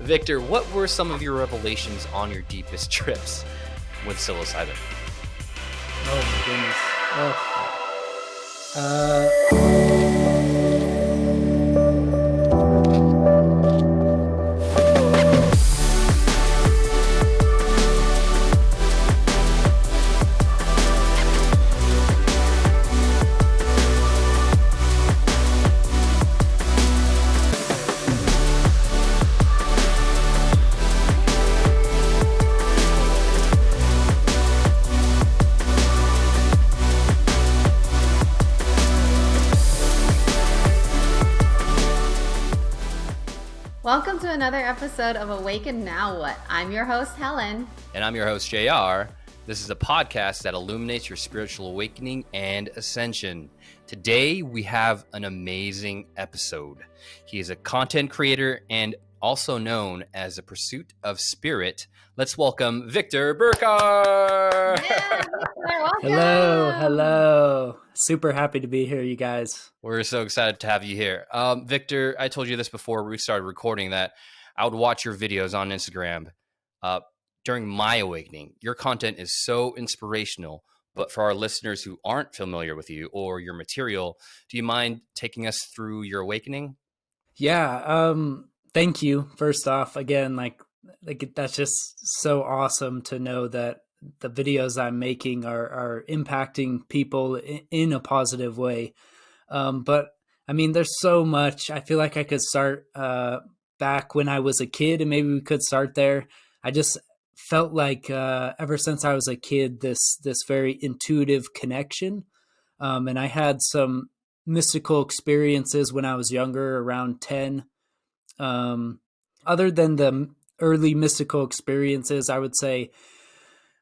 Victor, what were some of your revelations on your deepest trips with psilocybin? Oh my goodness. Welcome to another episode of Awaken Now What? I'm your host, Helen. And I'm your host, JR. This is a podcast that illuminates your spiritual awakening and ascension. Today, we have an amazing episode. He is a content creator and also known as a pursuit of spirit. Let's welcome Victor Burkar. Yeah, Victor, welcome. Hello. Super happy to be here, you guys. We're so excited to have you here. Victor, I told you this before we started recording that I would watch your videos on Instagram during my awakening. Your content is so inspirational, but for our listeners who aren't familiar with you or your material, do you mind taking us through your awakening? Yeah, thank you. First off, again, like that's just so awesome to know that the videos I'm making are impacting people in a positive way. But I mean, there's so much. I feel like I could start back when I was a kid, and maybe we could start there. I just felt like ever since I was a kid, this very intuitive connection. And I had some mystical experiences when I was younger, around 10. Other than the early mystical experiences, I would say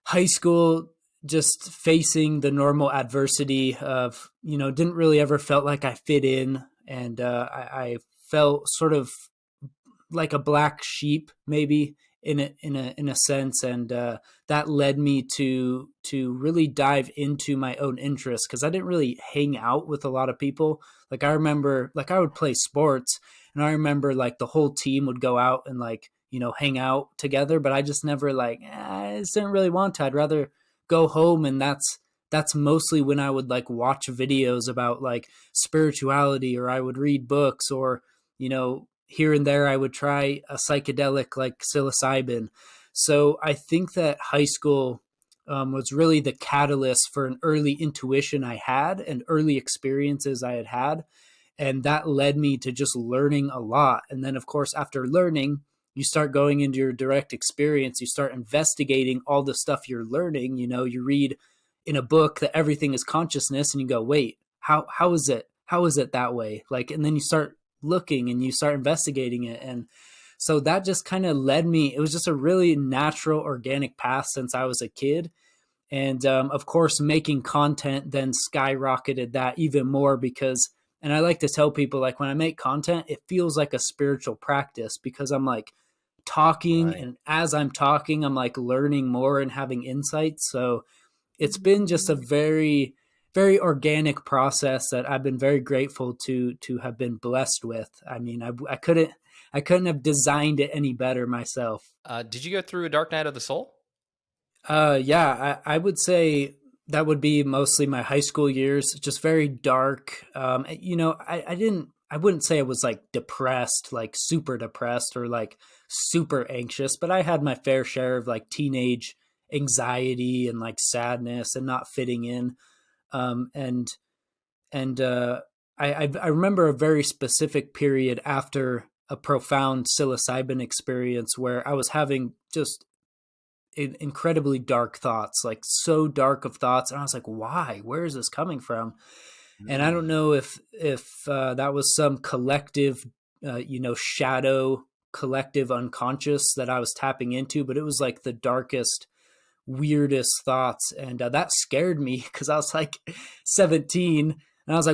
high school, just facing the normal adversity of, didn't really ever felt like I fit in. And I felt sort of like a black sheep, maybe in a sense. And that led me to really dive into my own interests, because I didn't really hang out with a lot of people. Like I remember, like I would play sports, and I remember like the whole team would go out and hang out together, but I just never I just didn't really want to. I'd rather go home. And that's mostly when I would watch videos about spirituality, or I would read books, or, here and there I would try a psychedelic like psilocybin. So I think that high school was really the catalyst for an early intuition I had and early experiences I had had. And that led me to just learning a lot. And then, of course, after learning, you start going into your direct experience. You start investigating all the stuff you're learning. You read in a book that everything is consciousness, and you go, wait, how is it? How is it that way? And then you start looking and you start investigating it. And so that just kind of led me. It was just a really natural, organic path since I was a kid. And of course, making content then skyrocketed that even more, because, and I like to tell people, when I make content, it feels like a spiritual practice, because I'm talking, right. And as I'm talking, I'm learning more and having insights. So it's been just a very, very organic process that I've been very grateful to have been blessed with. I mean, I couldn't have designed it any better myself. Did you go through a dark night of the soul? Yeah, I would say that would be mostly my high school years, just very dark. I wouldn't say I was depressed, super depressed, or super anxious, but I had my fair share of teenage anxiety and sadness and not fitting in. I remember a very specific period after a profound psilocybin experience where I was having just incredibly dark thoughts, so dark of thoughts. And I was like, why? Where is this coming from? And I don't know if that was some collective, shadow collective unconscious that I was tapping into, but it was the darkest, weirdest thoughts. And that scared me, because I was 17, and I was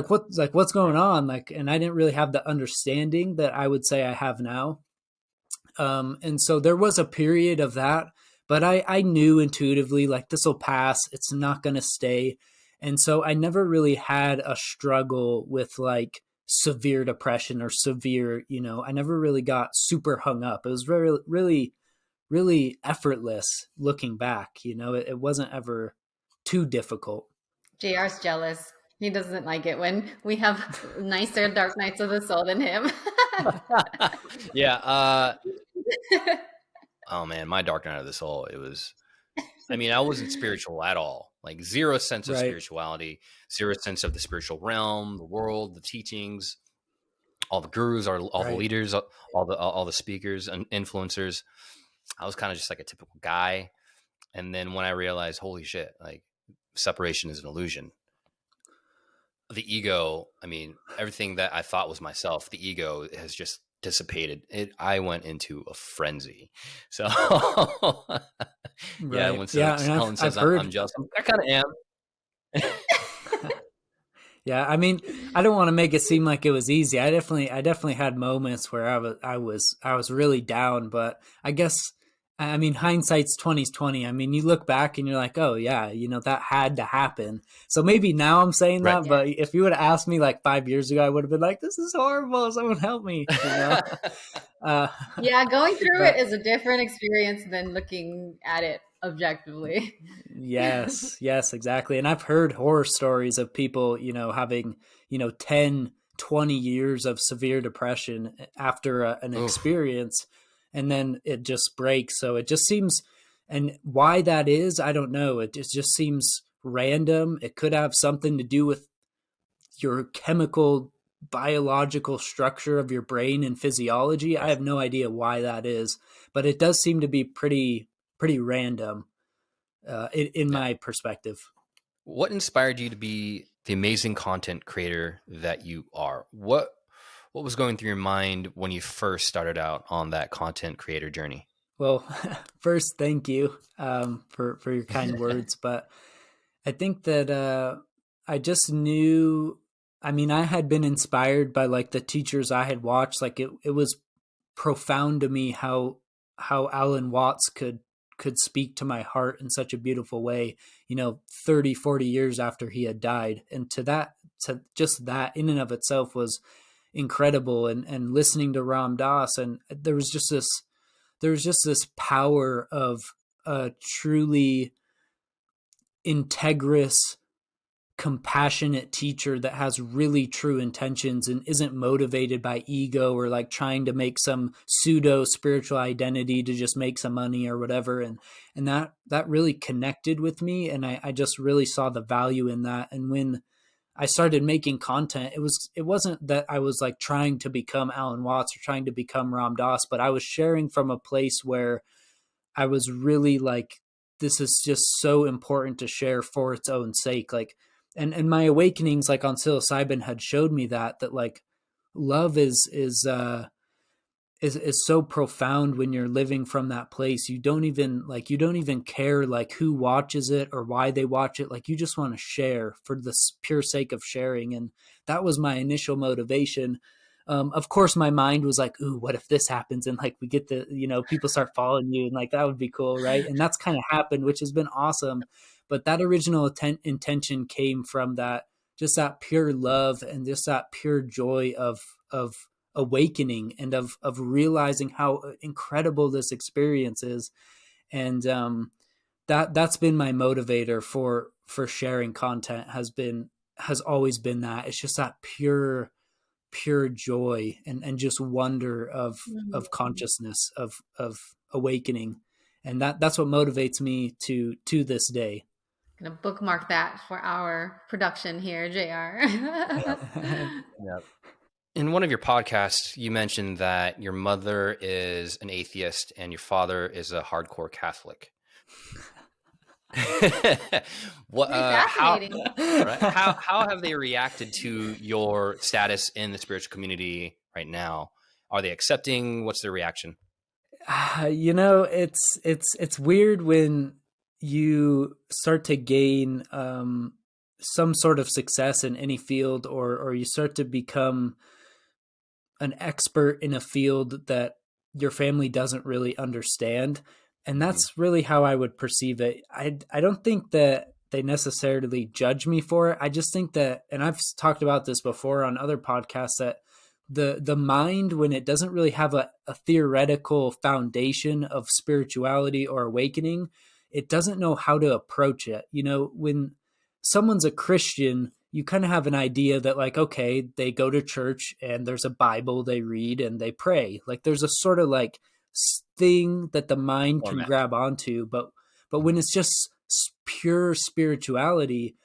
what's going on? And I didn't really have the understanding that I would say I have now. And so there was a period of that, but I knew intuitively, this will pass. It's not going to stay. And so I never really had a struggle with severe depression or severe, I never really got super hung up. It was very, really, really effortless looking back. It wasn't ever too difficult. JR's jealous. He doesn't like it when we have nicer dark nights of the soul than him. Yeah. Oh man, my dark night of the soul. I wasn't spiritual at all. Like zero sense of Right. spirituality, zero sense of the spiritual realm, the world, the teachings, all the gurus, all the leaders, all the speakers and influencers. I was kind of just like a typical guy. And then when I realized, holy shit, like separation is an illusion. The ego, everything that I thought was myself, the ego has just dissipated. I went into a frenzy. So yeah, when Helen says I'm jealous, I kind of am. Yeah, I don't want to make it seem like it was easy. I definitely had moments where I was really down, but I guess hindsight's 20/20. You look back and you're like, oh yeah, that had to happen. So maybe now I'm saying that, but if you would have asked me like 5 years ago, I would have been like, this is horrible. Someone help me. Yeah, going through it is a different experience than looking at it objectively. Yes, exactly. And I've heard horror stories of people, having, 10, 20 years of severe depression after an experience, and then it just breaks. So it just seems, and why that is, I don't know. It just seems random. It could have something to do with your chemical, biological structure of your brain and physiology. I have no idea why that is, but it does seem to be pretty random. In my perspective. What inspired you to be the amazing content creator that you are? What was going through your mind when you first started out on that content creator journey? Well, first, thank you for your kind words. But I think that I just knew, I had been inspired by like the teachers I had watched. Like it was profound to me how Alan Watts could speak to my heart in such a beautiful way, 30, 40 years after he had died. And to just that in and of itself was incredible. And listening to Ram Dass, and there was just this power of a truly integrous, compassionate teacher that has really true intentions and isn't motivated by ego or like trying to make some pseudo spiritual identity to just make some money or whatever. And that really connected with me. And I just really saw the value in that. And when I started making content, it wasn't that I was like trying to become Alan Watts or trying to become Ram Dass, but I was sharing from a place where I was really like, this is just so important to share for its own sake. Like, and my awakenings like on psilocybin had showed me that like love is so profound when you're living from that place. You don't even care like who watches it or why they watch it. Like you just want to share for the pure sake of sharing. And that was my initial motivation. Of course my mind was like, ooh, what if this happens? And like, we get people start following you and like, that would be cool. Right. And that's kind of happened, which has been awesome. But that original intention came from just that pure love and just that pure joy of awakening and of realizing how incredible this experience is. And that's been my motivator for sharing content, has always been that. It's just that pure joy and just wonder of consciousness, of awakening. And that's what motivates me to this day. I'm gonna bookmark that for our production here, JR. Yep. In one of your podcasts, you mentioned that your mother is an atheist and your father is a hardcore Catholic. How have they reacted to your status in the spiritual community right now? Are they accepting? What's their reaction? It's weird when you start to gain some sort of success in any field, or you start to become an expert in a field that your family doesn't really understand. And that's really how I would perceive it. I don't think that they necessarily judge me for it. I just think that, and I've talked about this before on other podcasts, that the mind, when it doesn't really have a theoretical foundation of spirituality or awakening, it doesn't know how to approach it. When someone's a Christian, you kind of have an idea that, like, okay, they go to church and there's a Bible they read and they pray. Like, there's a sort of like thing that the mind can Format. grab onto. But when it's just pure spirituality,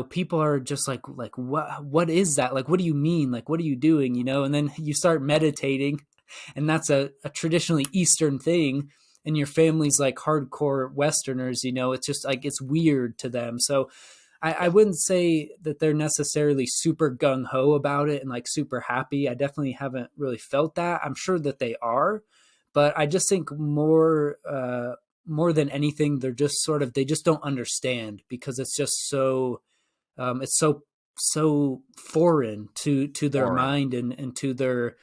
people are just like, what is that? Like, what do you mean? Like, what are you doing? And then you start meditating, and that's a traditionally Eastern thing. And your family's like hardcore Westerners, it's just like, it's weird to them. So I wouldn't say that they're necessarily super gung-ho about it and like super happy. I definitely haven't really felt that. I'm sure that they are, but I just think more than anything, they're just they just don't understand, because it's just so, it's so foreign to their mind and to their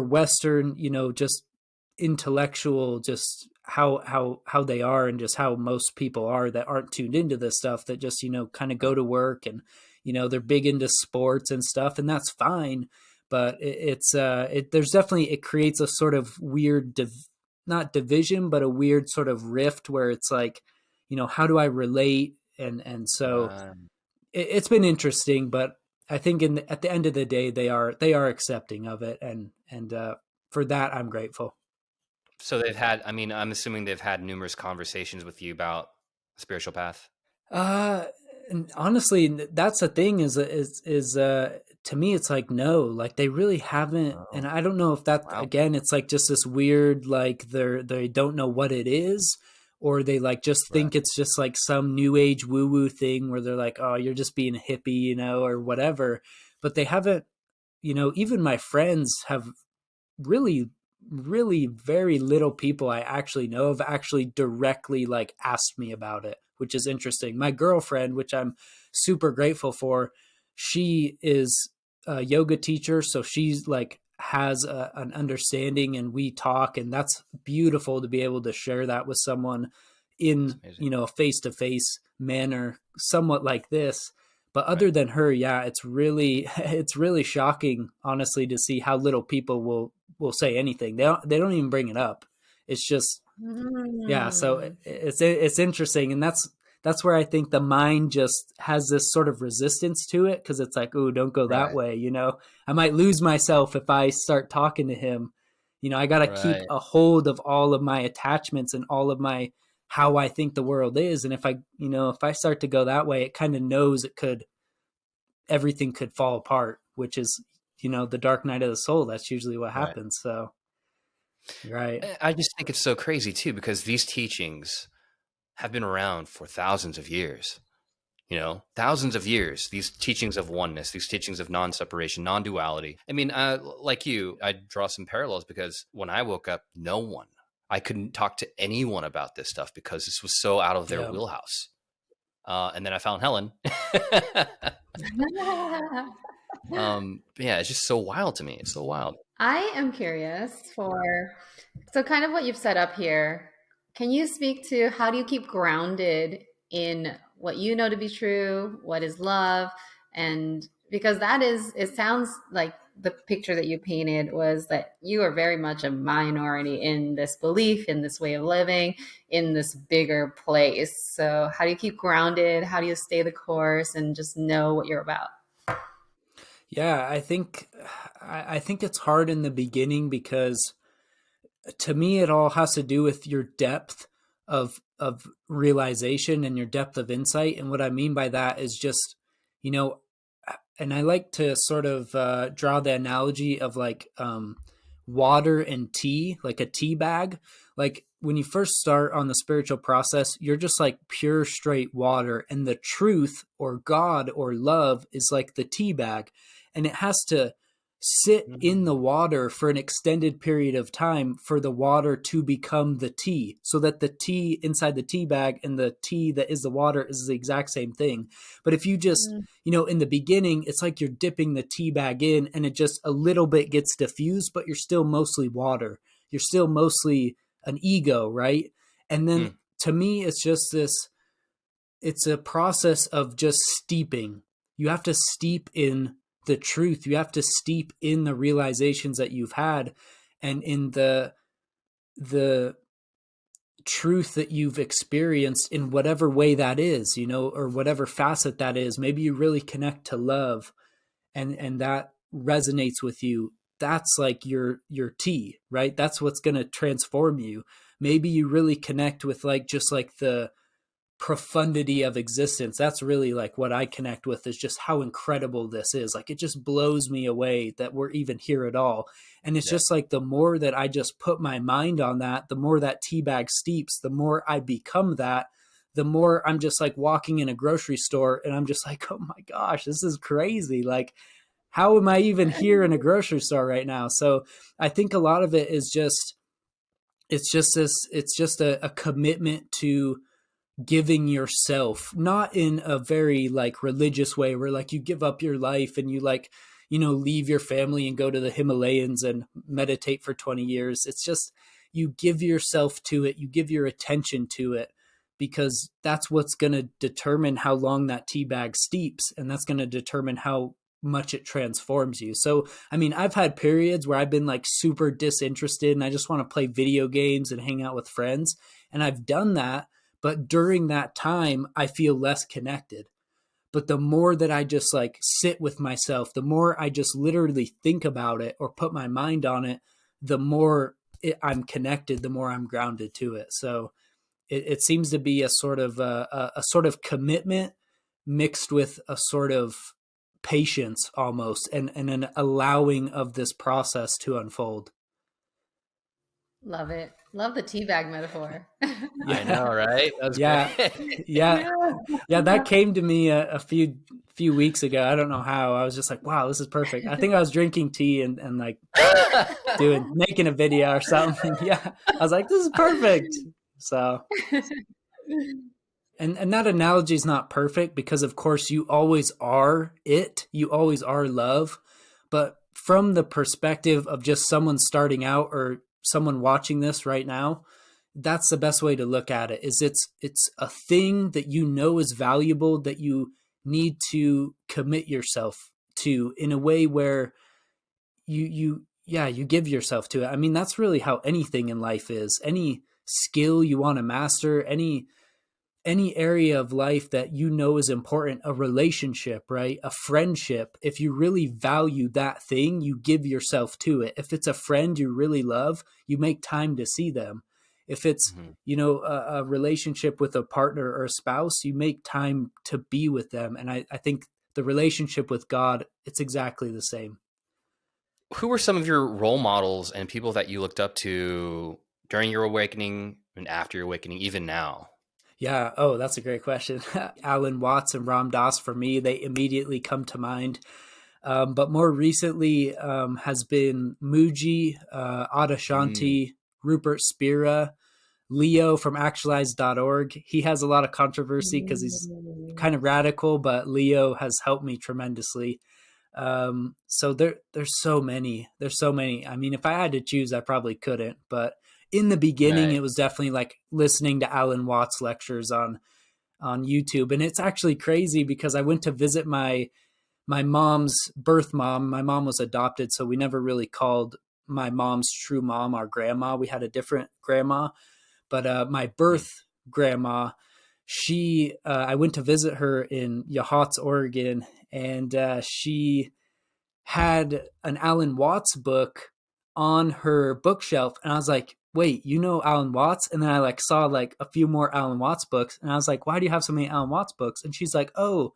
Western, just intellectual, just how they are, and just how most people are that aren't tuned into this stuff, that just, kind of go to work, and, they're big into sports and stuff, and that's fine. But there's definitely, it creates a sort of weird, not division, but a weird sort of rift where it's like, how do I relate? And so it's been interesting, but I think at the end of the day, they are accepting of it. And for that, I'm grateful. So they've had, I'm assuming they've had numerous conversations with you about the spiritual path. And honestly, that's the thing is to me, it's like, no, like they really haven't. Oh, and I don't know if that, wow. again, it's like just this weird, like they don't know what it is, or they like just think it's just like some new age woo woo thing where they're like, oh, you're just being a hippie, or whatever. But they haven't, even my friends have really, really very little people I actually know have actually directly like asked me about it, which is interesting. My girlfriend, which I'm super grateful for, she is a yoga teacher. So she's like has an understanding, and we talk, and that's beautiful to be able to share that with someone in, a face-to-face manner, somewhat like this. But other than her, yeah, it's really shocking, honestly, to see how little people will say anything. They don't even bring it up. It's just, yeah. So it's interesting. And that's where I think the mind just has this sort of resistance to it. 'Cause it's like, oh, don't go that way. I might lose myself if I start talking to him. I got to keep a hold of all of my attachments and all of my, how I think the world is. And if I start to go that way, it kind of knows everything could fall apart, which is, the dark night of the soul. That's usually what happens. So, right. I just think it's so crazy too, because these teachings have been around for thousands of years, thousands of years, these teachings of oneness, these teachings of non-separation, non-duality. Like you, I draw some parallels, because when I woke up, I couldn't talk to anyone about this stuff because this was so out of their wheelhouse. And then I found Helen. It's just so wild to me. It's so wild. I am curious so kind of what you've set up here. Can you speak to how do you keep grounded in what you know to be true, what is love? And because it sounds like the picture that you painted was that you are very much a minority in this belief, in this way of living, in this bigger place. So how do you keep grounded? How do you stay the course and just know what you're about? Yeah, I think it's hard in the beginning, because to me, it all has to do with your depth of realization and your depth of insight. And what I mean by that is just, and I like to sort of draw the analogy of like water and tea, like a tea bag. Like when you first start on the spiritual process, you're just like pure straight water, and the truth or God or love is like the tea bag, and it has to sit in the water for an extended period of time for the water to become the tea, so that the tea inside the tea bag and the tea that is the water is the exact same thing. But if you just, in the beginning, it's like you're dipping the tea bag in, and it just a little bit gets diffused, but you're still mostly water. You're still mostly an ego, right? And then to me, it's just this it's a process of just steeping. You have to steep in the truth. You have to steep in the realizations that you've had, and in the truth that you've experienced in whatever way that is, or whatever facet that is. Maybe you really connect to love, and that resonates with you. That's like your tea, right? That's what's going to transform you. Maybe you really connect with like just like the profundity of existence. That's really like what I connect with, is just how incredible this is. Like, it just blows me away that we're even here at all. And it's just like, the more that I just put my mind on that, the more that tea bag steeps, the more I become that, the more I'm just like walking in a grocery store and I'm just like, oh my gosh, this is crazy. Like, how am I even here in a grocery store right now? So I think a lot of it is just, it's just a commitment to giving yourself, not in a very like religious way where like you give up your life and you like, leave your family and go to the Himalayas and meditate for 20 years. It's just, you give yourself to it, you give your attention to it, because that's what's going to determine how long that tea bag steeps. And that's going to determine how much it transforms you. So, I mean, I've had periods where I've been like super disinterested and I just want to play video games and hang out with friends. And I've done that. But during that time, I feel less connected. But the more that I just like sit with myself, the more I just literally think about it or put my mind on it, the more I'm connected, the more I'm grounded to it. So it seems to be a sort of commitment mixed with a sort of patience almost, and an allowing of this process to unfold. Love it. Love the teabag metaphor. I know, right? That's great. Yeah. That came to me a few weeks ago. I don't know how. I was just like, wow, this is perfect. I think I was drinking tea and like making a video or something. Yeah. I was like, this is perfect. So, and that analogy is not perfect, because of course you always are it. You always are love. But from the perspective of just someone starting out or someone watching this right now, that's the best way to look at it. Is it's a thing that is valuable, that you need to commit yourself to in a way where you give yourself to it. I mean, that's really how anything in life is. Any skill you want to master, any area of life that is important, a relationship, right? A friendship. If you really value that thing, you give yourself to it. If it's a friend you really love, you make time to see them. If it's, a relationship with a partner or a spouse, you make time to be with them. And I think the relationship with God, it's exactly the same. Who were some of your role models and people that you looked up to during your awakening and after your awakening, even now? Yeah. Oh, that's a great question. Alan Watts and Ram Dass, for me, they immediately come to mind. But more recently has been Muji, Adashanti, Rupert Spira, Leo from actualize.org. He has a lot of controversy because he's kind of radical, but Leo has helped me tremendously. So there's so many. There's so many. I mean, if I had to choose, I probably couldn't. But in the beginning, It was definitely like listening to Alan Watts lectures on YouTube. And it's actually crazy because I went to visit my mom's birth mom. My mom was adopted, so we never really called my mom's true mom our grandma. We had a different grandma. But my birth grandma, I went to visit her in Yachats, Oregon, and she had an Alan Watts book on her bookshelf. And I was like, wait, Alan Watts? And then I like saw like a few more Alan Watts books. And I was like, why do you have so many Alan Watts books? And she's like, oh,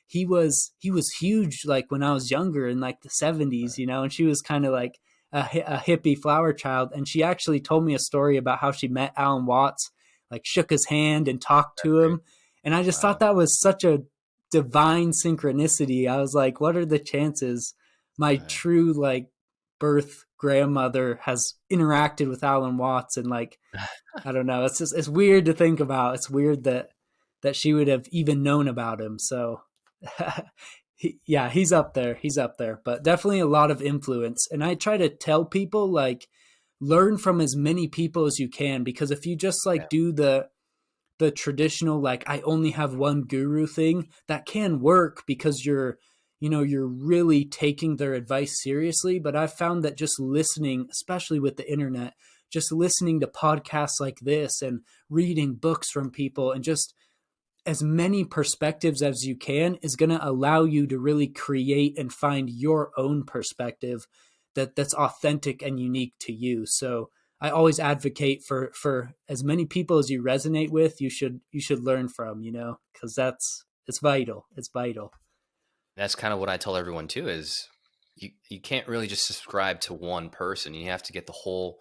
he was huge like when I was younger in like the 70s, and she was kind of like a hippie flower child. And she actually told me a story about how she met Alan Watts, like shook his hand and talked to him. And I just thought that was such a divine synchronicity. I was like, what are the chances my true like birth grandmother has interacted with Alan Watts? And like, I don't know. It's weird to think about. It's weird that she would have even known about him. So he's up there. He's up there, but definitely a lot of influence. And I try to tell people like, learn from as many people as you can, because if you just like do the the traditional, like, I only have one guru thing. That can work because you're really taking their advice seriously. But I've found that just listening, especially with the internet, just listening to podcasts like this and reading books from people and just as many perspectives as you can is going to allow you to really create and find your own perspective that's authentic and unique to you. So I always advocate for as many people as you resonate with, you should learn from, because it's vital. It's vital. That's kind of what I tell everyone too, is you can't really just subscribe to one person. You have to get the whole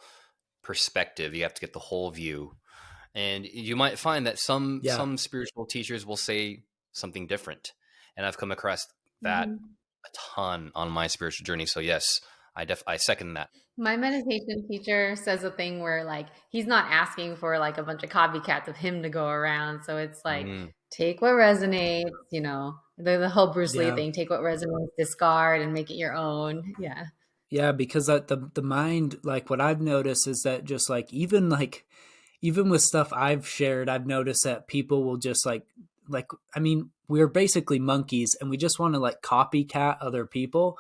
perspective. You have to get the whole view. And you might find that some spiritual teachers will say something different. And I've come across that a ton on my spiritual journey. So yes, I second that. My meditation teacher says a thing where like he's not asking for like a bunch of copycats of him to go around. So it's like take what resonates, the whole Bruce Lee thing, take what resonates, discard and make it your own. Yeah. Yeah, because the mind, like what I've noticed is that just even with stuff I've shared, I've noticed that people will just I mean, we're basically monkeys and we just want to like copycat other people.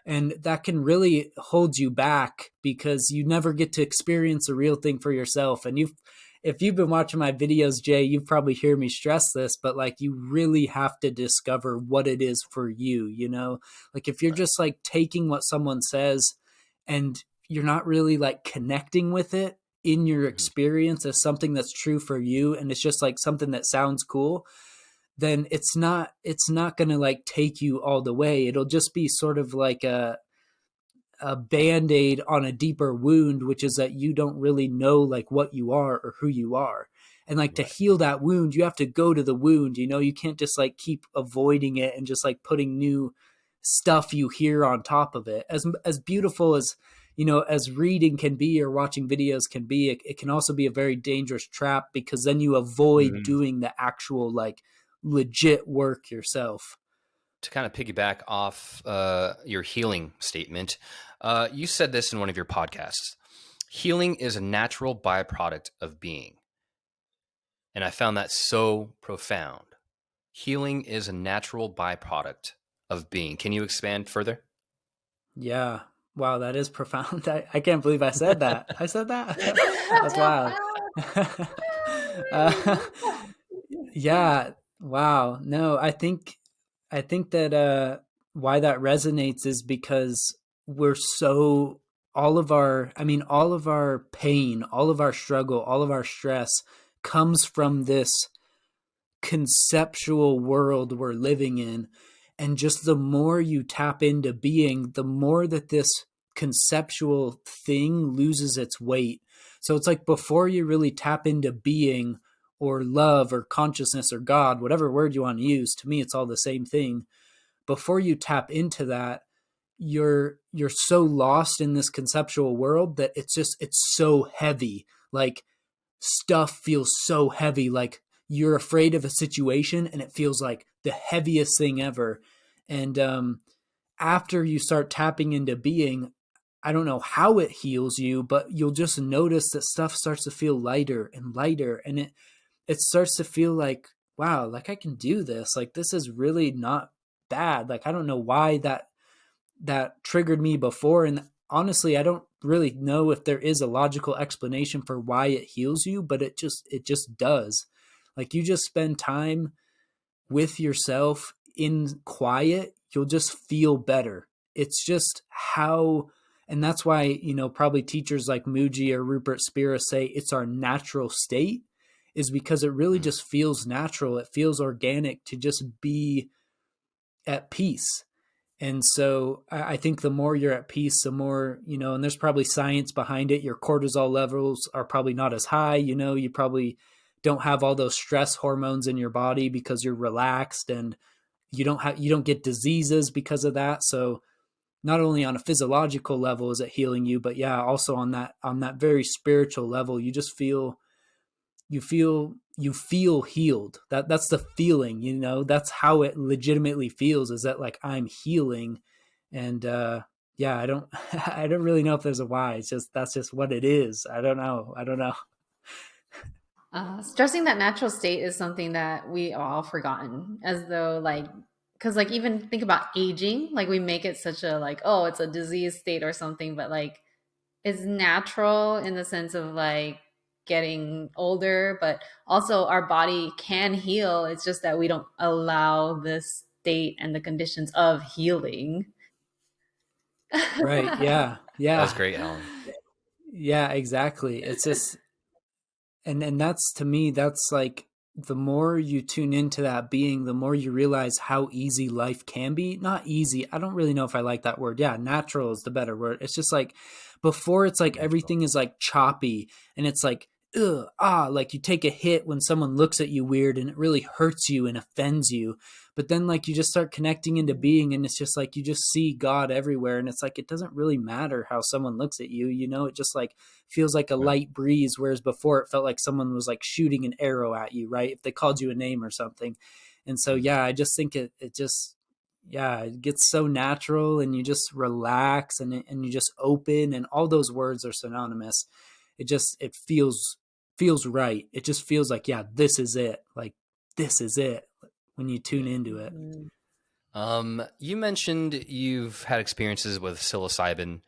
And that can really hold you back because you never get to experience a real thing for yourself. And if you've been watching my videos, Jay, you've probably heard me stress this, but like you really have to discover what it is for you, like if you're just like taking what someone says and you're not really like connecting with it in your experience as something that's true for you, and it's just like something that sounds cool, then it's not going to like take you all the way. It'll just be sort of like a Band-Aid on a deeper wound, which is that you don't really know like what you are or who you are. And like to heal that wound, you have to go to the wound, you can't just like keep avoiding it and just like putting new stuff you hear on top of it. As beautiful as, as reading can be or watching videos can be, it can also be a very dangerous trap because then you avoid doing the actual like legit work yourself. To kind of piggyback off your healing statement, you said this in one of your podcasts. Healing is a natural byproduct of being. And I found that so profound. Healing is a natural byproduct of being. Can you expand further? Yeah. Wow, that is profound. I can't believe I said that. I said that? That's wild. Yeah. Wow. No, I think that why that resonates is because we're so all of our pain, all of our struggle, all of our stress comes from this conceptual world we're living in. And just the more you tap into being, the more that this conceptual thing loses its weight. So it's like before you really tap into being or love or consciousness or God, whatever word you want to use, to me, it's all the same thing. Before you tap into that, you're so lost in this conceptual world that it's so heavy. Like stuff feels so heavy. Like you're afraid of a situation and it feels like the heaviest thing ever. And after you start tapping into being, I don't know how it heals you, but you'll just notice that stuff starts to feel lighter and lighter. And it starts to feel like, wow, like I can do this. Like this is really not bad. Like I don't know why that triggered me before. And honestly, I don't really know if there is a logical explanation for why it heals you, but it just does. Like you just spend time with yourself in quiet, you'll just feel better. It's just how, and that's why, probably teachers like Muji or Rupert Spira say it's our natural state, is because it really just feels natural. It feels organic to just be at peace. And so I think the more you're at peace, the more, and there's probably science behind it. Your cortisol levels are probably not as high. You probably don't have all those stress hormones in your body because you're relaxed, and you don't get diseases because of that. So not only on a physiological level is it healing you, but yeah, also on that very spiritual level, you just feel healed. That's the feeling, that's how it legitimately feels, is that like I'm healing. And yeah, I don't I don't really know if there's a why. That's just what it is. I don't know. Stressing that natural state is something that we all forgotten, as though like, because like even think about aging, like we make it such a like, oh, it's a disease state or something, but like it's natural in the sense of like getting older, but also our body can heal. It's just that we don't allow this state and the conditions of healing. Right. Yeah. That was Yeah. great, Helen. Yeah, exactly. It's just, and that's, to me, that's like, the more you tune into that being, the more you realize how easy life can be. Not easy, I don't really know if I like that word. Yeah, natural is the better word. It's just like, before, it's like Natural. everything is like choppy, and it's like, ugh, like you take a hit when someone looks at you weird and it really hurts you and offends you. But then like you just start connecting into being, and it's just like you just see God everywhere, and it's like it doesn't really matter how someone looks at you, it just like feels like a Right. light breeze, whereas before it felt like someone was like shooting an arrow at you, right? If they called you a name or something. And so Mm. yeah, I just think it just, yeah, it gets so natural, and you just relax, and you just open, and all those words are synonymous. It feels right. It just feels like, yeah, this is it. Like, this is it when you tune into it. Mhm. You mentioned you've had experiences with psilocybin.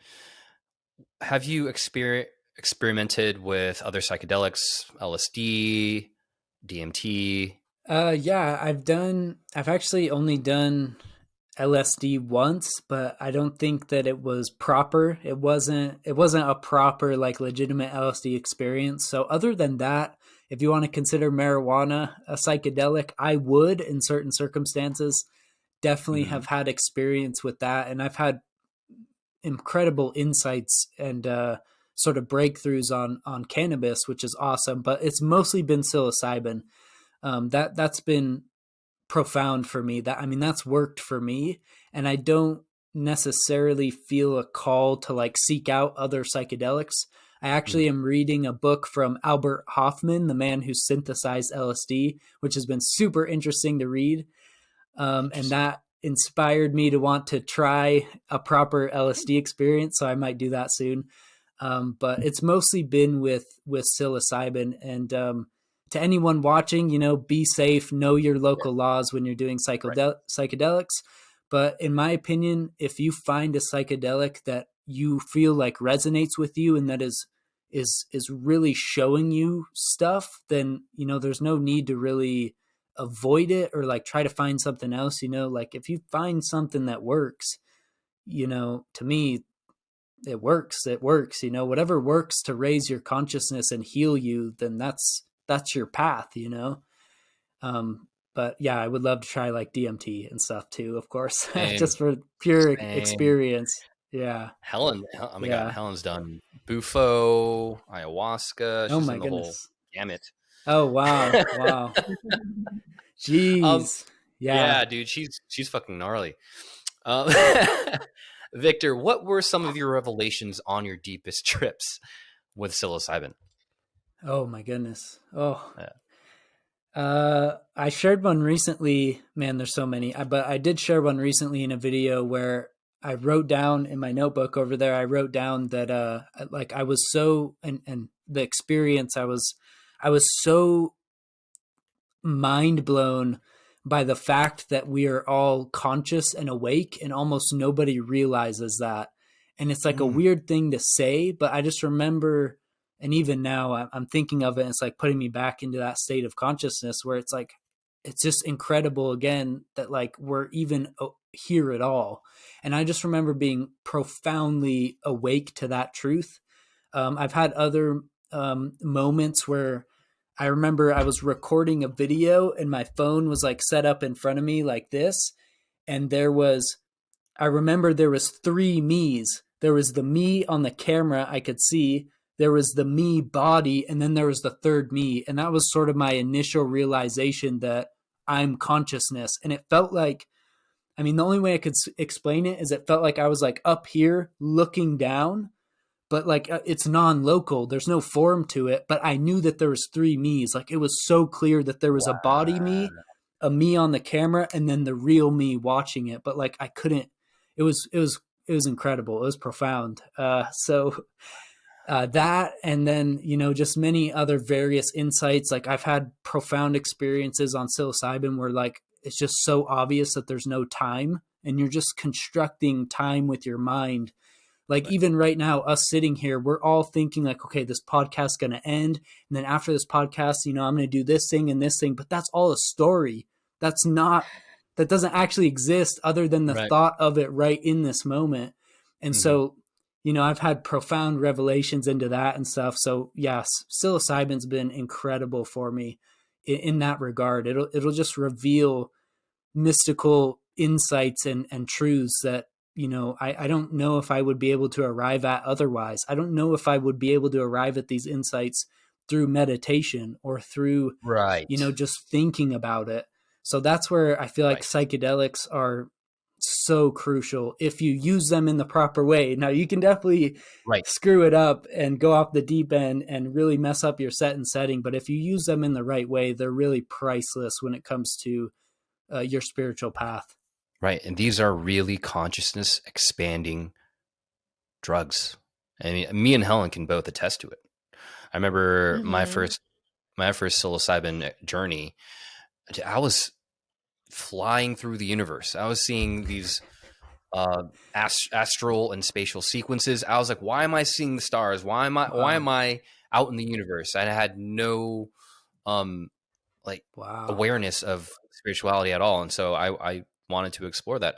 Have you experimented with other psychedelics, LSD, DMT? Yeah, I've actually only done LSD once, but I don't think that it was proper. It wasn't a proper, like, legitimate LSD experience. So other than that, if you want to consider marijuana a psychedelic, I would, in certain circumstances, definitely Mm-hmm. have had experience with that. And I've had incredible insights and sort of breakthroughs on cannabis, which is awesome. But it's mostly been psilocybin. That's been profound for me. That's worked for me, and I don't necessarily feel a call to like seek out other psychedelics. I actually am reading a book from Albert Hoffman, the man who synthesized LSD, which has been super interesting to read. And Interesting. that inspired me to want to try a proper LSD experience. So I might do that soon. But it's mostly been with psilocybin. And to anyone watching, be safe, know your local laws when you're doing Right. psychedelics. But in my opinion, if you find a psychedelic that you feel like resonates with you, and that is really showing you stuff, then there's no need to really avoid it or like try to find something else. Like, if you find something that works, to me, it works. Whatever works to raise your consciousness and heal you, then that's your path. But yeah, I would love to try like DMT and stuff too, of course. Same. Just for pure Same. experience. Yeah. Oh my God, Yeah. Helen's done bufo, ayahuasca. Oh She's my done the whole goodness. gamut. Oh wow. Wow. um, Jeez. Yeah. yeah, dude, she's fucking gnarly. Um, Victor, what were some of your revelations on your deepest trips with psilocybin? Oh my goodness. Oh. Yeah. I shared one recently. Man, there's so many. But I did share one recently in a video where I wrote down in my notebook over there. I wrote down that like I was so, and the experience, I was so mind blown by the fact that we are all conscious and awake, and almost nobody realizes that. And it's like a Mm. weird thing to say, but I just remember, and even now I'm thinking of it, and it's like putting me back into that state of consciousness where it's like, it's just incredible again that like we're even here at all. And I just remember being profoundly awake to that truth. I've had other moments where I remember I was recording a video and my phone was like set up in front of me like this. And I remember there was three me's. There was the me on the camera I could see. There was the me body. And then there was the third me. And that was sort of my initial realization that I'm consciousness. And it felt like, the only way I could explain it is it felt like I was like up here looking down, but like it's non-local, there's no form to it, but I knew that there was three me's. Like, it was so clear that there was a body Wow. me, a me on the camera, and then the real me watching it. But like I couldn't, it was incredible, it was profound. So That, and then, just many other various insights. Like I've had profound experiences on psilocybin where like it's just so obvious that there's no time, and you're just constructing time with your mind. Like Right. even right now, us sitting here, we're all thinking like, okay, this podcast's going to end. And then after this podcast, I'm going to do this thing and this thing, but that's all a story. That doesn't actually exist other than the Right. thought of it right in this moment. And Mhm. so, I've had profound revelations into that and stuff. So yes, psilocybin's been incredible for me in that regard. It'll just reveal mystical insights and truths that I don't know if I would be able to arrive at otherwise. I don't know if I would be able to arrive at these insights through meditation or through Right. just thinking about it. So that's where I feel like Right. psychedelics are so crucial if you use them in the proper way. Now you can definitely Right. screw it up and go off the deep end and really mess up your set and setting, but if you use them in the right way, they're really priceless when it comes to your spiritual path. Right. And these are really consciousness expanding drugs. I mean, me and Helen can both attest to it. I remember my Mm-hmm. first psilocybin journey. I was flying through the universe. I was seeing these astral and spatial sequences. I was like, why am I seeing the stars? Why am I out in the universe? I had no like Wow. awareness of spirituality at all. And so I wanted to explore that.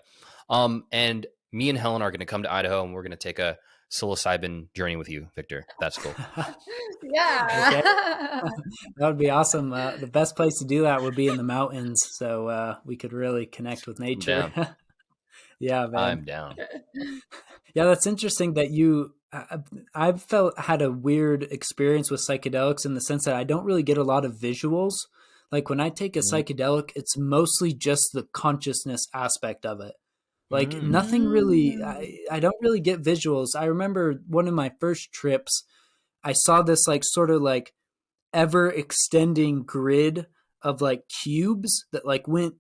And me and Helen are going to come to Idaho, and we're going to take a psilocybin journey with you, Victor. That's cool. Okay. Yeah. That would be awesome. The best place to do that would be in the mountains, so we could really connect with I'm nature. down. Yeah, man. I'm down. Yeah, that's interesting that I've had a weird experience with psychedelics in the sense that I don't really get a lot of visuals. Like when I take a Mm. psychedelic, it's mostly just the consciousness aspect of it. Like Mm. nothing really, Mm. I don't really get visuals. I remember one of my first trips, I saw this like sort of like ever extending grid of like cubes that like went,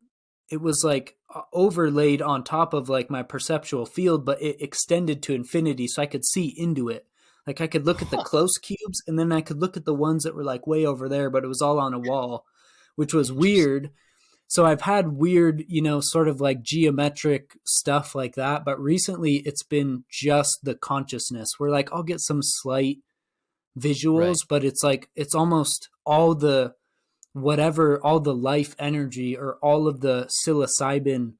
it was like overlaid on top of like my perceptual field, but it extended to infinity, so I could see into it. Like I could look at the close cubes, and then I could look at the ones that were like way over there, but it was all on a wall, which was Interesting. weird. So I've had weird, sort of like geometric stuff like that, but recently it's been just the consciousness where like I'll get some slight visuals, Right. but it's like it's almost all the whatever, all the life energy or all of the psilocybin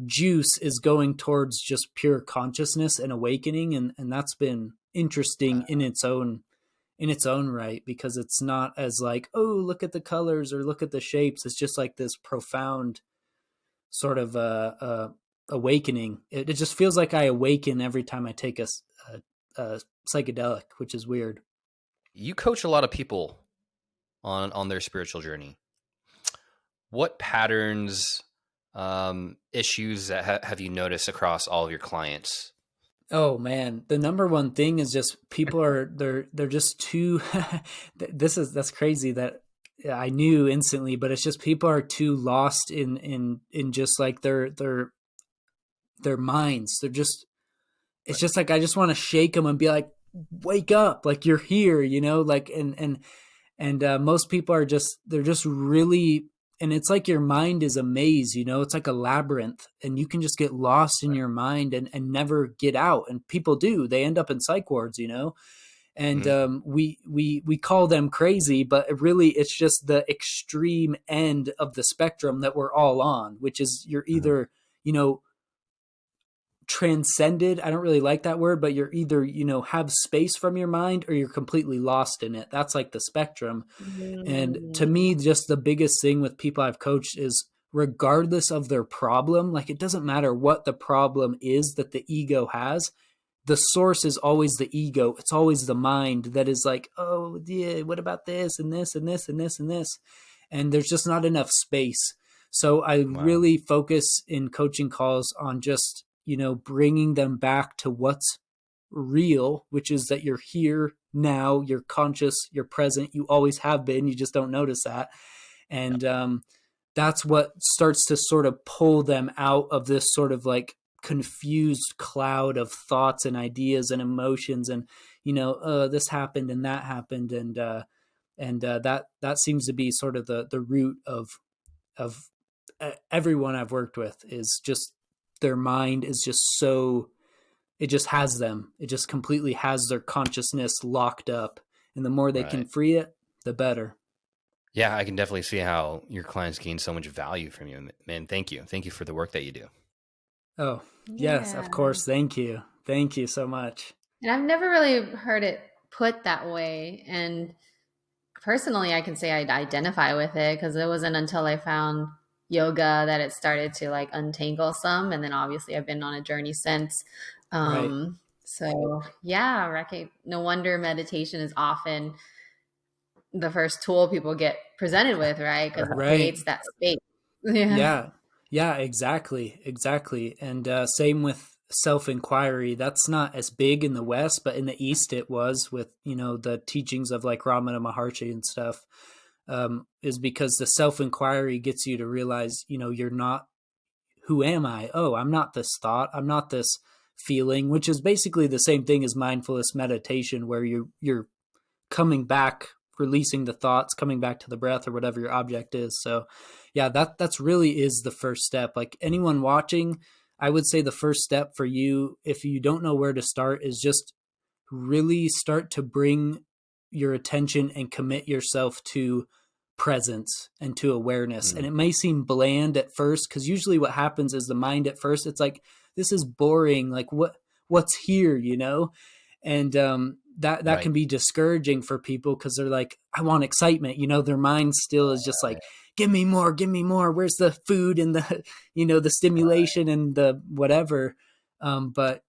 juice is going towards just pure consciousness and awakening, and that's been interesting Wow. in its own right, because it's not as like, oh, look at the colors or look at the shapes. It's just like this profound sort of awakening. It just feels like I awaken every time I take a psychedelic, which is weird. You coach a lot of people on their spiritual journey. What patterns, issues that have you noticed across all of your clients? Oh man, the number one thing is just people are they're just too that's crazy that I knew instantly, but it's just people are too lost in just like their minds. They're just, it's Right. just like I just want to shake them and be like, wake up, like you're here, like and most people are just, they're just really, and it's like your mind is a maze, it's like a labyrinth, and you can just get lost in Right. your mind and never get out. And people do, they end up in psych wards, and Mhm. we call them crazy, but really it's just the extreme end of the spectrum that we're all on, which is you're Mhm. either, transcended, I don't really like that word, but you're either, have space from your mind or you're completely lost in it. That's like the spectrum. And to Mm. me, just the biggest thing with people I've coached is regardless of their problem, like it doesn't matter what the problem is that the ego has, the source is always the ego. It's always the mind that is like, oh yeah, what about this and this and this and this and this? And there's just not enough space. So I Wow. really focus in coaching calls on just, bringing them back to what's real, which is that you're here now, you're conscious, you're present, you always have been, you just don't notice that. Yeah. And that's what starts to sort of pull them out of this sort of like confused cloud of thoughts and ideas and emotions, and this happened and that happened, and that seems to be sort of the root of everyone I've worked with, is just their mind is just so, it just has them, it just completely has their consciousness locked up, and the more they can free it, the better. Yeah, I can definitely see how your clients gain so much value from you. Man, thank you for the work that you do. Oh, yes, of course. Thank you so much. And I've never really heard it put that way, and personally, I can say I identify with it, because it wasn't until I found yoga that it started to like untangle some. And then obviously I've been on a journey since. So yeah, no wonder meditation is often the first tool people get presented with, right? Because it creates that space. Yeah, exactly. And same with self-inquiry. That's not as big in the West, but in the East it was, with the teachings of like Ramana Maharshi and stuff, is because the self-inquiry gets you to realize, you're not, who am I? Oh, I'm not this thought, I'm not this feeling, which is basically the same thing as mindfulness meditation, where you're coming back, releasing the thoughts, coming back to the breath or whatever your object is. So yeah, that's really is the first step. Like anyone watching, I would say the first step for you, if you don't know where to start, is just really start to bring your attention and commit yourself to presence and to awareness. And it may seem bland at first, because usually what happens is the mind at first, it's like, this is boring, like what's here, and that can be discouraging for people, because they're like, I want excitement, their mind still is just like, give me more, where's the food and the the stimulation and the whatever. But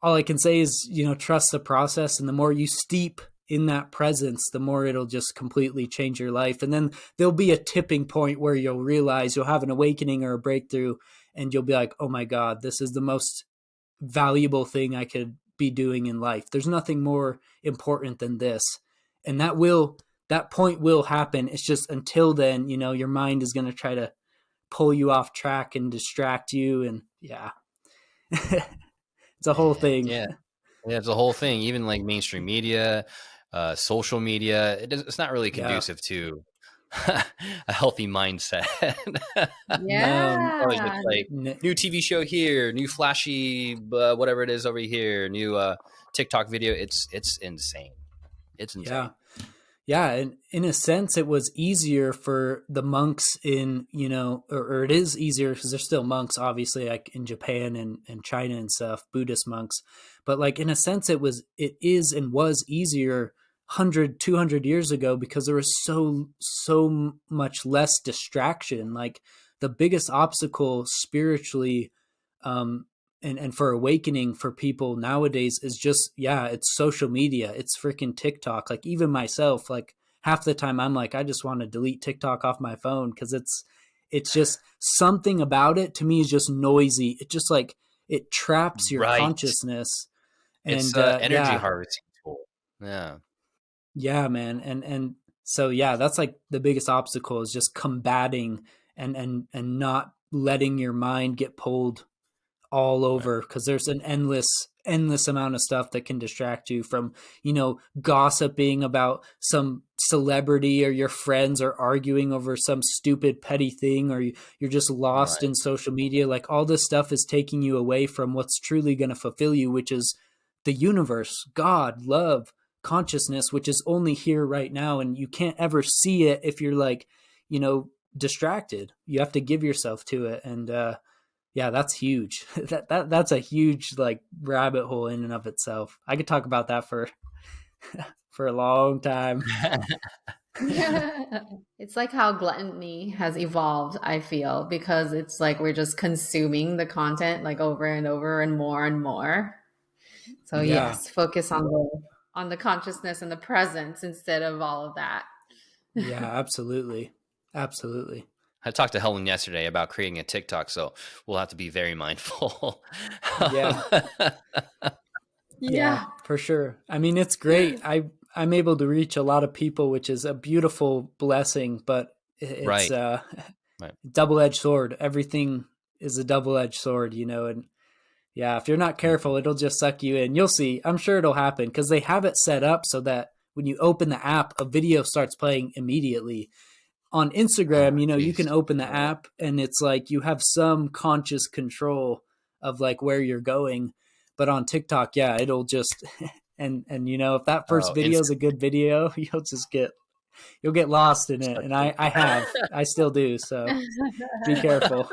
all I can say is, trust the process, and the more you steep in that presence, the more it'll just completely change your life. And then there'll be a tipping point where you'll realize, you'll have an awakening or a breakthrough, and you'll be like, oh my God, this is the most valuable thing I could be doing in life. There's nothing more important than this. And that point will happen. It's just until then, your mind is going to try to pull you off track and distract you. And it's a whole thing. Yeah, it's a whole thing. Even like mainstream media, social media, it's not really conducive to a healthy mindset. Always just like new TV show here, new flashy whatever it is over here, new TikTok video. It's insane. It's insane. Yeah, and in a sense, it was easier for the monks in, or it is easier, because they're still monks, obviously, like in Japan and China and stuff, Buddhist monks. But like in a sense, it is and was easier 100, 200 years ago, because there was so much less distraction. Like the biggest obstacle spiritually, and for awakening for people nowadays is just, it's social media. It's freaking TikTok. Like even myself, like half the time I'm like, I just want to delete TikTok off my phone, because it's just something about it to me is just noisy. It just like, it traps your consciousness. It's an energy harvesting tool. Yeah, man. And so, that's like the biggest obstacle, is just combating and not letting your mind get pulled all over, because there's an endless amount of stuff that can distract you from, gossiping about some celebrity, or your friends are arguing over some stupid petty thing, or you're just lost in social media. Like all this stuff is taking you away from what's truly going to fulfill you, which is the universe, God, love, consciousness, which is only here right now. And you can't ever see it if you're like, distracted. You have to give yourself to it. And, that's huge. That's a huge like rabbit hole in and of itself. I could talk about that for a long time. It's like how gluttony has evolved, I feel, because it's like we're just consuming the content like over and over and more. So yes, focus on the consciousness and the presence instead of all of that. Yeah, absolutely. I talked to Helen yesterday about creating a TikTok, so we'll have to be very mindful. Yeah, for sure. I mean, it's great. I'm able to reach a lot of people, which is a beautiful blessing, but it's double-edged sword. Everything is a double-edged sword, and Yeah, if you're not careful, it'll just suck you in. You'll see. I'm sure it'll happen because they have it set up so that when you open the app, a video starts playing immediately. On Oh, Instagram, you can geez. open the app and it's like you have some conscious control of like where you're going. But on TikTok, yeah, it'll just and if that first Oh, video is a good video, you'll get lost in it. And I still do. So be careful.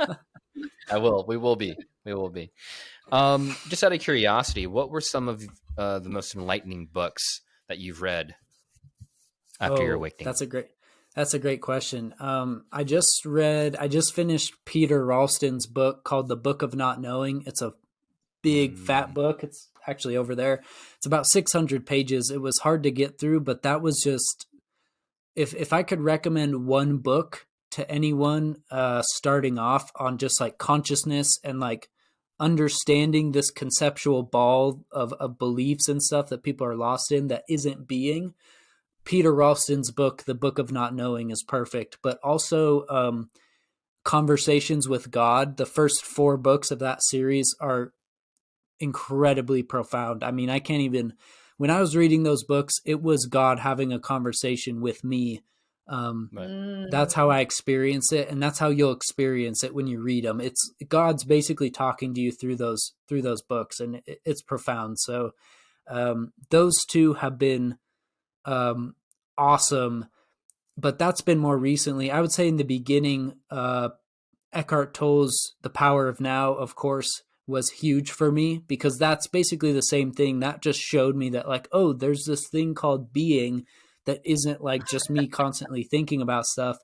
I will. We will be. We will be. Just out of curiosity, what were some of the most enlightening books that you've read after your Oh, awakening? that's a great question. I just finished Peter Ralston's book called The Book of Not Knowing. It's a big fat book. It's actually over there. It's about 600 pages. It was hard to get through, but that was just, if I could recommend one book to anyone starting off on just like consciousness and like understanding this conceptual ball of beliefs and stuff that people are lost in that isn't being, Peter Ralston's book, The Book of Not Knowing, is perfect. But also Conversations with God, the first 4 books of that series are incredibly profound. I mean, I can't even, when I was reading those books, it was God having a conversation with me. Right. That's how I experience it. And that's how you'll experience it when you read them. It's God's basically talking to you through those books, and it's profound. So those 2 have been awesome, but that's been more recently. I would say in the beginning, Eckhart Tolle's The Power of Now, of course, was huge for me because that's basically the same thing. That just showed me that like, oh, there's this thing called being that isn't like just me constantly thinking about stuff.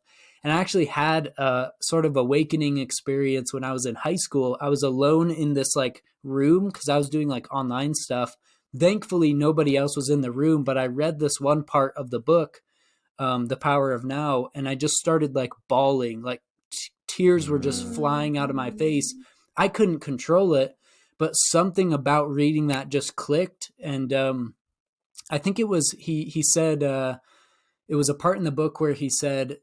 And I actually had a sort of awakening experience when I was in high school. I was alone in this like room because I was doing like online stuff. Thankfully, nobody else was in the room, but I read this one part of the book, The Power of Now, and I just started like bawling, like tears were just flying out of my face. I couldn't control it, but something about reading that just clicked. And I think it was, he said, it was a part in the book where he said,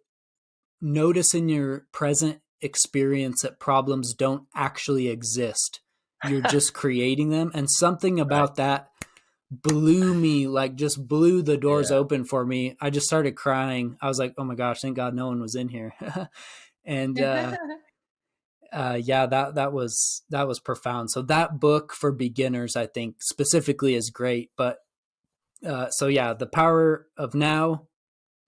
notice in your present experience that problems don't actually exist. You're just creating them. And something about that blew me, like just blew the doors Yeah. open for me. I just started crying. I was like, oh my gosh, thank God no one was in here. And yeah, that was profound. So that book for beginners, I think specifically, is great. But so yeah, The Power of Now,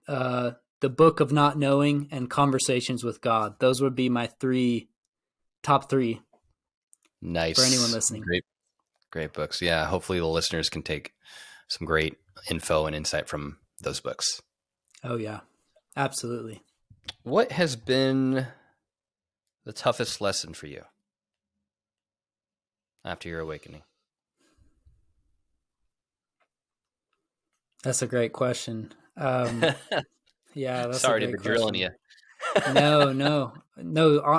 The Book of Not Knowing, and Conversations with God. Those would be my top three Nice. for anyone listening. Great books. Yeah. Hopefully the listeners can take some great info and insight from those books. Oh yeah, absolutely. What has been the toughest lesson for you after your awakening? That's a great question. Yeah, that's Sorry a to great be drilling question. you. No.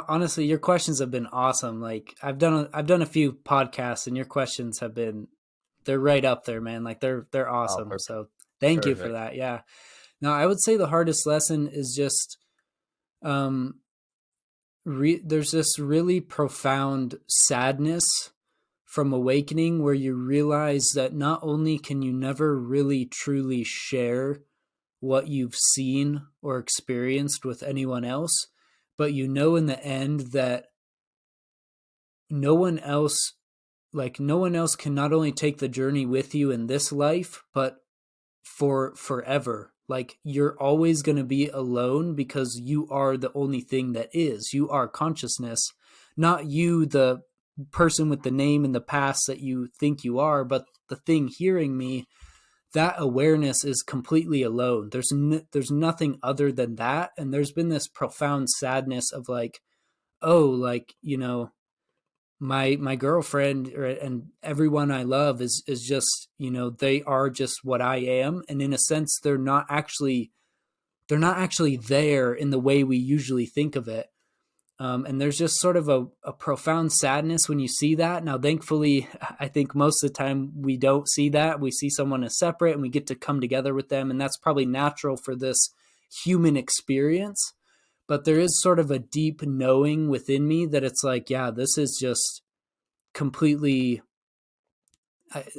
Honestly, your questions have been awesome. Like I've done a few podcasts, and your questions they're right up there, man. Like they're awesome. Perfect. So thank you for Perfect. that. Yeah. No, I would say the hardest lesson is just, there's this really profound sadness from awakening where you realize that not only can you never really truly share what you've seen or experienced with anyone else, but in the end that no one else can not only take the journey with you in this life, but for forever. Like you're always going to be alone because you are the only thing that is. You are consciousness, not you, the person with the name in the past that you think you are, but the thing hearing me. That awareness is completely alone. There's nothing other than that. And there's been this profound sadness of like, oh, like, my girlfriend and everyone I love is just, they are just what I am. And in a sense, they're not actually there in the way we usually think of it. And there's just sort of a profound sadness when you see that. Now, thankfully, I think most of the time we don't see that. We see someone as separate and we get to come together with them. And that's probably natural for this human experience. But there is sort of a deep knowing within me that it's like, yeah, this is just completely,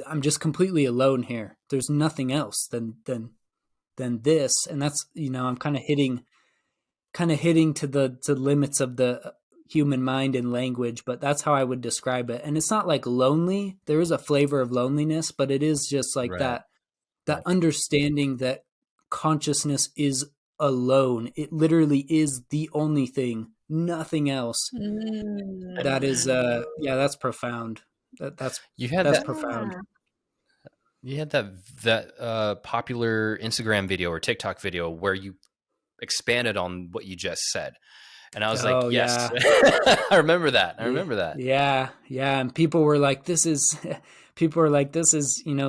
I'm just completely alone here. There's nothing else than this. And that's, I'm kind of hitting to the limits of the human mind and language, but that's how I would describe it. And it's not like lonely. There is a flavor of loneliness, but it is just like Right. that understanding that consciousness is alone. It literally is the only thing, nothing else. That is, that's profound. That's You had that's that. profound. You had that popular Instagram video or TikTok video where you expanded on what you just said, and I was like, yes, yeah. I remember that. I remember that. Yeah. And people were like, this is,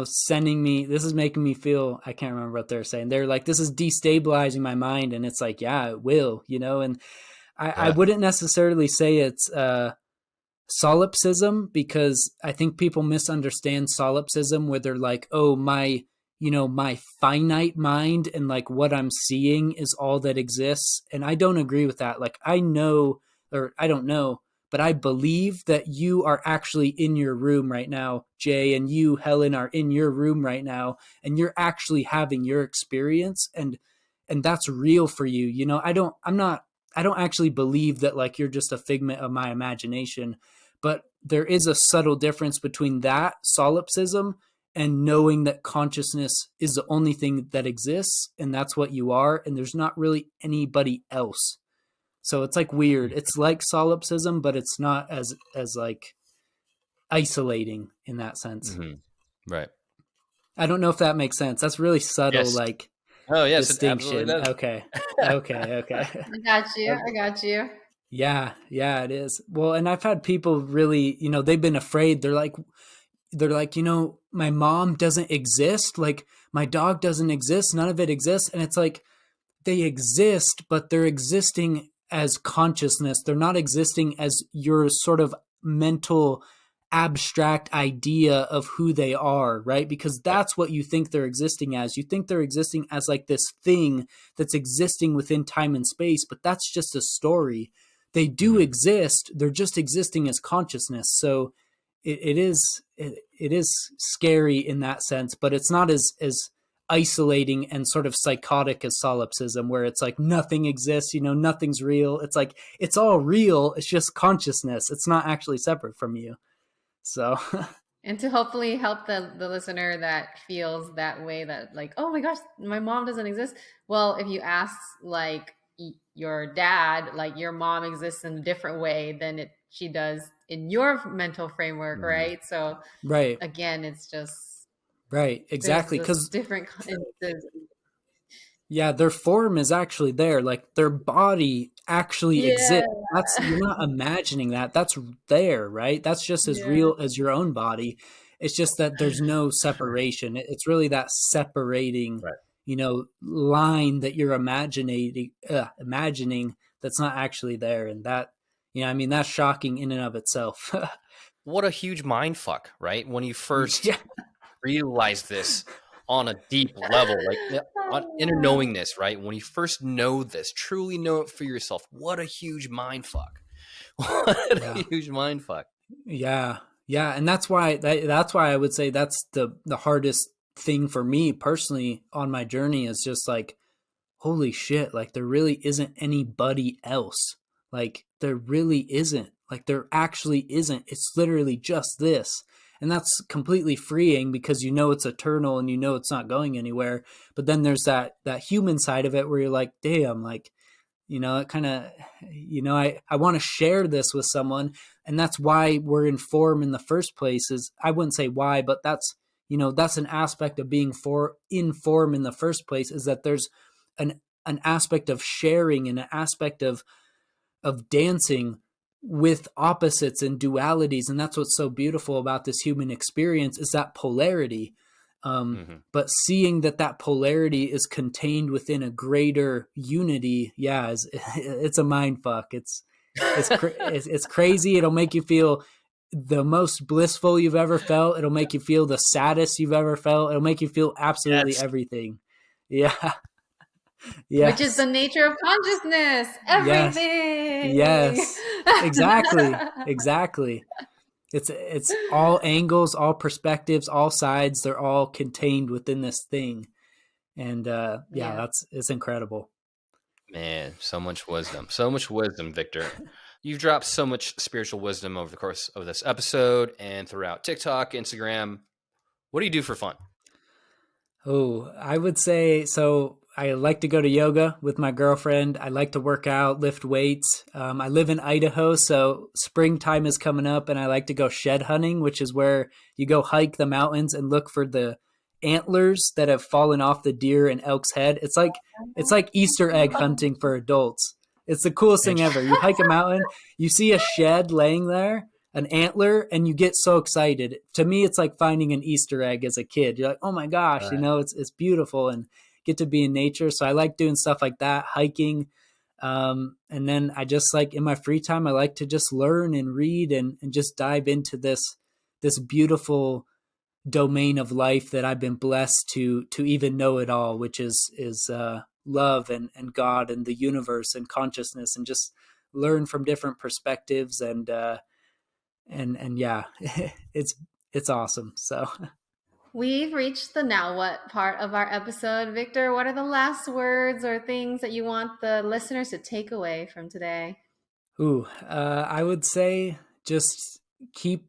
sending me, this is making me feel, I can't remember what they're saying. They're like, this is destabilizing my mind. And it's like, yeah, it will, and I wouldn't necessarily say it's, solipsism, because I think people misunderstand solipsism, where they're like, oh, my finite mind and like what I'm seeing is all that exists. And I don't agree with that. Like, I know, or I don't know, but I believe that you are actually in your room right now, Jay, and you, Helen, are in your room right now, and you're actually having your experience, and that's real for you. I don't actually believe that like you're just a figment of my imagination, but there is a subtle difference between that solipsism and knowing that consciousness is the only thing that exists, and that's what you are, and there's not really anybody else. So it's like weird. It's like solipsism, but it's not as like isolating in that sense. Mm-hmm. Right. I don't know if that makes sense. That's really subtle, Yes. like Oh yes, distinction. it absolutely does. Okay. I got you. Yeah, it is. Well, and I've had people really, they've been afraid. They're like, my mom doesn't exist. Like, my dog doesn't exist. None of it exists. And it's like, they exist, but they're existing as consciousness. They're not existing as your sort of mental abstract idea of who they are, right? Because that's what you think they're existing as. You think they're existing as like this thing that's existing within time and space, but that's just a story. They do exist. They're just existing as consciousness. So it is scary in that sense, but it's not as isolating and sort of psychotic as solipsism, where it's like nothing exists, nothing's real. It's like, it's all real. It's just consciousness. It's not actually separate from you. So, and to hopefully help the listener that feels that way, that like, oh my gosh, my mom doesn't exist. Well, if you ask like your dad, like, your mom exists in a different way than she does in your mental framework, right? So, right. Again, it's just right, exactly, because different. Yeah, their form is actually there. Like, their body actually exists. You're not imagining that. That's there, right? That's just as real as your own body. It's just that there's no separation. It's really that separating, line that you're imagining that's not actually there. And that, that's shocking in and of itself. What a huge mind fuck, right? When you first realize this on a deep level, like on inner knowingness, right? When you first know this, truly know it for yourself, what a huge mind fuck. What a huge mind fuck. Yeah. And that's why I would say that's the hardest thing for me personally on my journey, is just like, holy shit, like, there really isn't anybody else. Like, there really isn't. Like, there actually isn't. It's literally just this. And that's completely freeing, because it's eternal and it's not going anywhere. But then there's that human side of it where you're like, damn, like, it kind of, I want to share this with someone. And that's why we're in form in the first place. Is, I wouldn't say why, but that's an aspect of being in form in the first place, is that there's an aspect of sharing and an aspect of dancing with opposites and dualities. And that's what's so beautiful about this human experience, is that polarity. But seeing that polarity is contained within a greater unity, it's a mind fuck. It's crazy. It'll make you feel the most blissful you've ever felt. It'll make you feel the saddest you've ever felt. It'll make you feel absolutely everything. Yeah. Which is the nature of consciousness. Everything. Yes. Exactly. It's all angles, all perspectives, all sides. They're all contained within this thing. And it's incredible. Man, so much wisdom, Victor. You've dropped so much spiritual wisdom over the course of this episode and throughout TikTok, Instagram. What do you do for fun? Oh, I would say, so I like to go to yoga with my girlfriend. I like to work out, lift weights. I live in Idaho, so springtime is coming up, and I like to go shed hunting, which is where you go hike the mountains and look for the antlers that have fallen off the deer and elk's head. It's like Easter egg hunting for adults. It's the coolest thing ever. You hike a mountain, you see a shed laying there, an antler, and you get so excited. To me, it's like finding an Easter egg as a kid. You're like, oh my gosh, right. It's beautiful, and get to be in nature. So I like doing stuff like that, hiking. And then I just like in my free time, I like to just learn and read and just dive into this beautiful domain of life that I've been blessed to even know it all, which is love and God and the universe and consciousness, and just learn from different perspectives. And yeah, it's awesome. So we've reached the now what part of our episode. Victor, what are the last words or things that you want the listeners to take away from today? I would say just keep,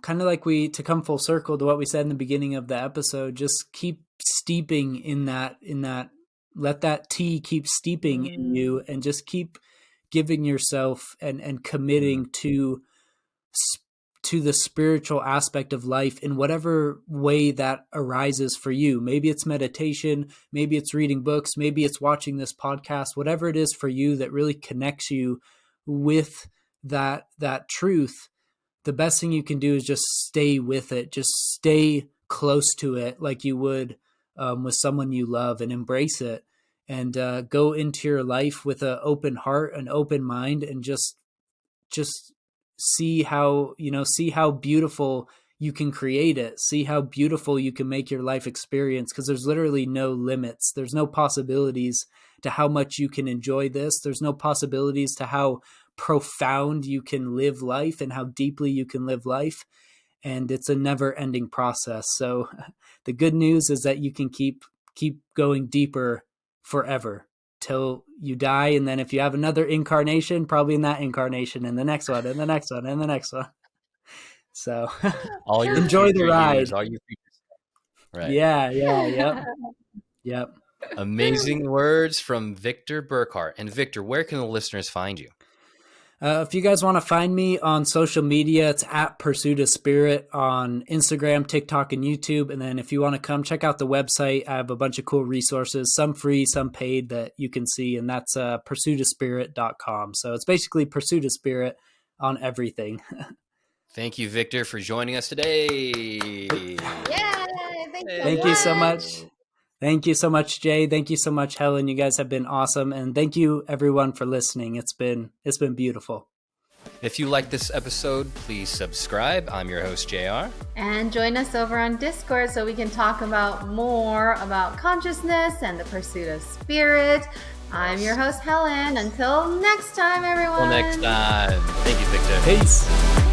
kind of like to come full circle to what we said in the beginning of the episode, just keep steeping in that, let that tea keep steeping in you, and just keep giving yourself and committing to the spiritual aspect of life in whatever way that arises for you. Maybe it's meditation, maybe it's reading books, maybe it's watching this podcast, whatever it is for you that really connects you with that truth. The best thing you can do is just stay with it. Just stay close to it like you would with someone you love, and embrace it, and go into your life with an open heart, an open mind, and just see how beautiful you can create it. See how beautiful you can make your life experience, because there's literally no limits. There's no possibilities to how much you can enjoy this. There's no possibilities to how profound you can live life and how deeply you can live life. And it's a never ending process. So the good news is that you can keep going deeper forever till you die. And then if you have another incarnation, probably in that incarnation, and the next one, and the next one, and the next one. So all your enjoy the ride. Years, all your right. Yeah. Yep. Amazing words from Victor Burkhart. And Victor, where can the listeners find you? If you guys want to find me on social media, it's at Pursuit of Spirit on Instagram, TikTok, and YouTube. And then if you want to come check out the website, I have a bunch of cool resources, some free, some paid, that you can see. And that's pursuitofspirit.com. So it's basically Pursuit of Spirit on everything. Thank you, Victor, for joining us today. Yeah, thank you so much. Thank you so much, Jay. Thank you so much, Helen. You guys have been awesome. And thank you, everyone, for listening. It's been beautiful. If you like this episode, please subscribe. I'm your host, JR. And join us over on Discord so we can talk about more about consciousness and the pursuit of spirit. I'm your host, Helen. Until next time, everyone. Until next time. Thank you, Victor. Peace.